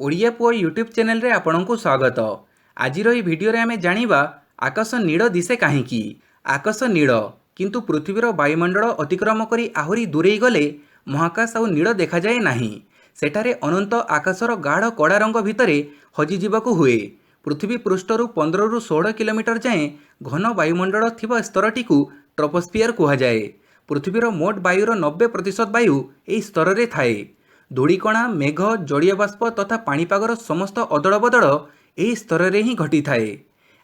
ओडिया पुओ YouTube channel रे आपनकु स्वागत। आजिर ई भिडियो रे आमे जानिबा आकाश नील दिसे काहींकी। आकाश नील किंतु पृथ्वीर वायुमंडल अतिक्रम करी आहुरी दूरे गले महाकाश आउ नील देखा जाए नाही। सेठारे अनंत आकाशर गाढ़ कड़ा रंग भितरे हजि जीवाकु हुए। पृथ्वी पृष्ठरु 15 रु 16 किलोमीटर जाए घन वायुमंडल थिबा स्तरटीकु ट्रोपोस्फियर कुहाଯାଏ। पृथ्वीर मोट वायुर 90% वायु एही स्तर रे थाए। धूलिकणा मेघ जड़ीय बाष्प तथा पाणीपागर समस्त अदल बदल यही स्तर रे ही घटी थाए।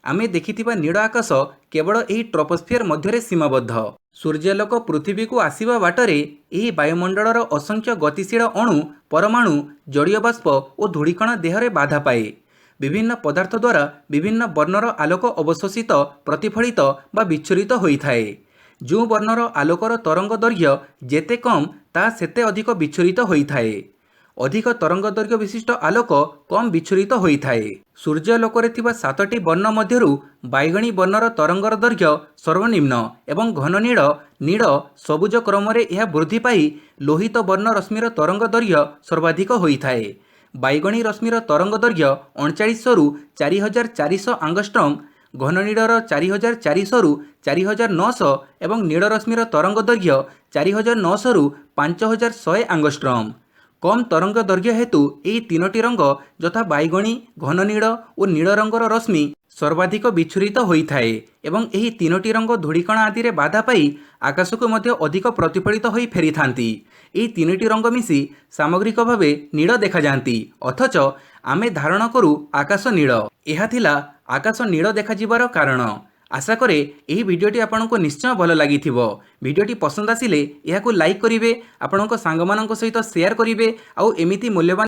आमे देखिथिबा नील आकाश केवल यही ट्रोपोस्फियर मध्यरे सीमाबद्ध। सूर्यालोक पृथ्वी को आसीबा बाटरे यही वायुमंडलर असंख्य गतिशील अणु परमाणु जड़ीय बाष्प और धूलिकणा देहरे बाधा पाए। विभिन्न पदार्थ द्वारा विभिन्न वर्णर आलोक अवशोषित प्रतिफलित बा विच्छुरित होइथाए। जो वर्णर आलोकर तरंग दैर्घ्य जेते कम ता सेते अधिक विच्छुरित होइथाए। अधिक तरंग दैर्घ्य विशिष्ट आलोक कम विच्छुरित होइथाए। सूर्यालोकरे थिबा 7टी वर्ण मध्यरु बैगणी वर्णर तरंगर दैर्घ्य सर्वनिम्न एवं घन नील नील सबुज क्रमरे यह वृद्धि पाई लोहित वर्ण रश्मिर तरंग दैर्घ्य सर्वाधिक होइथाए। बैगणी रश्मिर तरंग दैर्घ्य 3900 रु 4400 आंगस्ट्रम, घन नीलर 4400 रु 4900 एवं नील रश्मिर तरंग दैर्घ्य 4900 रु 5100 आंगस्ट्रम। कम तरंग दैर्घ्य हेतु यही तीनोटी रंग यथा बैगणी घन नील और नील रंगर रश्मि सर्वाधिक विच्छुरित होइथाए एवं यही तीनोटी रंग धूलिकणा आदि रे बाधा पाई आकाश को मध्य अधिक प्रतिफलित होई फेरी थांती। यही तीनोटी रंग मिसी सामग्रिक भावे नील देखा जांती, अथच आमे धारण करू आकाश नील। एहा थिला आकाश नील देखा जिबार कारण। आशा करे यही भिडियोटी आपनको निश्चय भल लागिथिबो। भिडियोटी पसंद आसिले एहाकु लाइक करिवे, आपणक सांगमानक सहित शेयर करिवे, आउ एमिति मूल्यवान